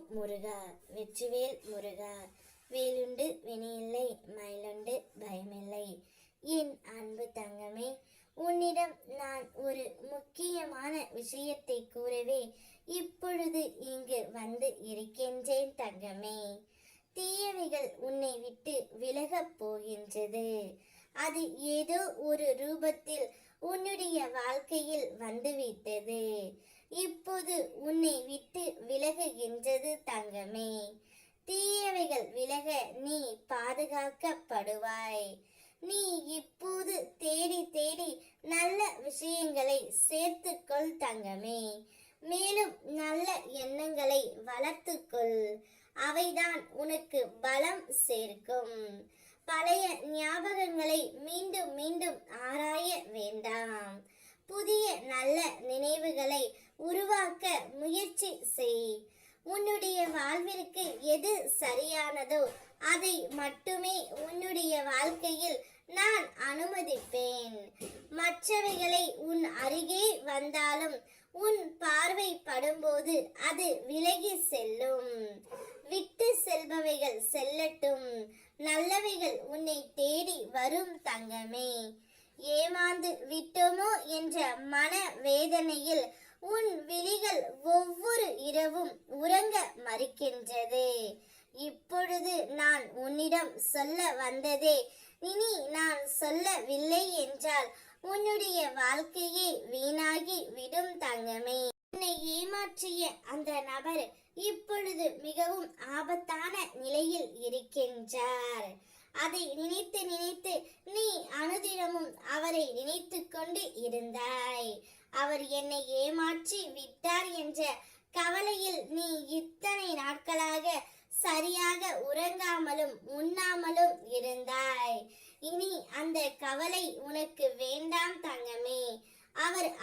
முருகா, வெற்றிவேல் முருகா. வேலுண்டு வினையில்லை, மயிலுண்டு பயமில்லை. என் அன்பு தங்கமே, உன்னிடம் நான் ஒரு முக்கியமான விஷயத்தை கூறவே இப்பொழுது இங்கு வந்து இருக்கின்றேன் தங்கமே. தீயவைகள் உன்னை விட்டு விலகப் போகின்றது. அது ஏதோ ஒரு ரூபத்தில் உன்னுடைய வாழ்க்கையில் வந்துவிட்டது. இப்போது உன்னை விட்டு விலகுகின்றது தங்கமே. தீயவைகள் விலக நீ பாதுகாக்கப்படுவாய். நீ இப்போது தேடி தேடி நல்ல விஷயங்களை சேர்த்துக்கொள் தங்கமே. மேலும் நல்ல எண்ணங்களை வளர்த்துக்கொள். அவைதான் உனக்கு பலம் சேர்க்கும். பழைய ஞாபகங்களை மீண்டும் மீண்டும் ஆராய வேண்டாம். புதிய நல்ல நினைவுகளை உருவாக்க முயற்சி செய். உன்னுடைய வாழ்விற்கு எது சரியானதோ அதை மட்டுமே உன்னுடைய வாழ்க்கையில் நான் அனுமதிப்பேன். மற்றவைகளை உன் அருகே வந்தாலும் உன் பார்வை படும்போது அது விலகி செல்லும். விட்டு செல்பவைகள் செல்லட்டும். நல்லவைகள் உன்னை தேடி வரும் தங்கமே. ஏமாந்து விட்டோமோ என்ற மன வேதனையில் உன் விழிகள் ஒவ்வொரு இரவும் உறங்க மறுக்கின்றது. இப்பொழுது நான் உன்னிடம் சொல்ல வந்ததே இனி நான் சொல்லவில்லை என்றால் உன்னுடைய வாழ்க்கையே வீணாகி விடும் தங்கமே. உன்னை ஏமாற்றிய அந்த நபர் இப்பொழுது மிகவும் ஆபத்தான நிலையில் இருக்கின்றார். அதை நினைத்து நினைத்து நீ அனுதினமும் அவரை நினைத்து கொண்டு இருந்தாய். அவர் என்னை ஏமாற்றி விட்டார் என்ற கவலையில் நீ இத்தனை நாட்களாக சரியாக உறங்காமலும் உண்ணாமலும் இருந்தாய். இனி அந்த கவலை உனக்கு வேண்டாம் தங்கமே.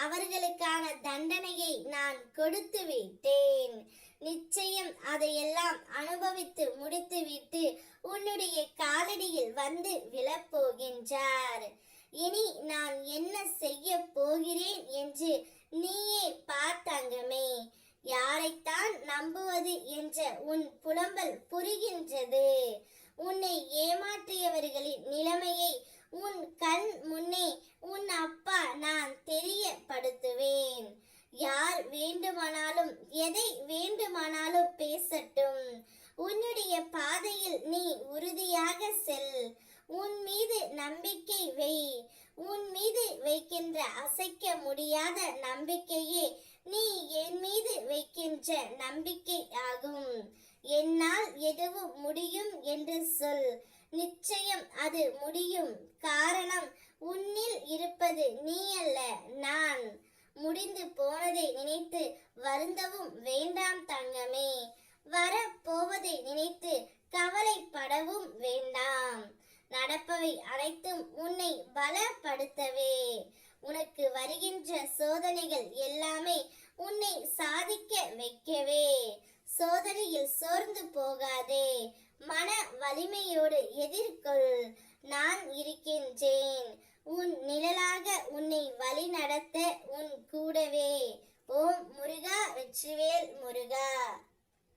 அவர்களுக்கான தண்டனையை நான் கொடுத்து விட்டேன். நிச்சயம் அதையெல்லாம் அனுபவித்து முடித்துவிட்டு உன்னுடைய காலடியில் வந்து விழப்போகின்றார். இனி நான் என்ன செய்ய போகிறேன் என்று நீயே பார்த்தங்கமே. யாரைத்தான் நம்புவது என்ற உன் புலம்பல் புரிகின்றது. உன்னை ஏமாற்றியவர்களின் நிலைமையை உன் கண் முன்னே உன் அப்பா நான் தெரியப்படுத்துவேன். யார் வேண்டுமானாலும் எதை வேண்டுமானாலும் பேசட்டும். உன்னுடைய பாதையில் நீ உறுதியாக செல். உன் மீது நம்பிக்கை வை. உன் மீது வைக்கின்ற அசைக்க முடியாத நம்பிக்கையே நீ என் மீது வைக்கின்ற நம்பிக்கை ஆகும். என்னால் எதுவும் முடியும் என்று சொல். நிச்சயம் அது முடியும். காரணம், உன்னில் இருப்பது நீ அல்ல, நான். முடிந்து போனதை நினைத்து வருந்தவும் வேண்டாம் தங்கமே. வரப்போவதை நினைத்து கவலைப்படவும் வேண்டாம். நடப்பவை அனைத்தும் உன்னை பலப்படுத்தவே. உனக்கு வருகின்ற சோதனைகள் எல்லாமே உன்னை சாதிக்க வைக்கவே. சோதனையில் சோர்ந்து போகாதே. மன வலிமையோடு எதிர்கொள். நான் இருக்கின்றேன். உன் நிழலாக உன்னை வழி நடத்த உன் கூடவே. ஓம் முருகா, வெற்றிவேல் முருகா.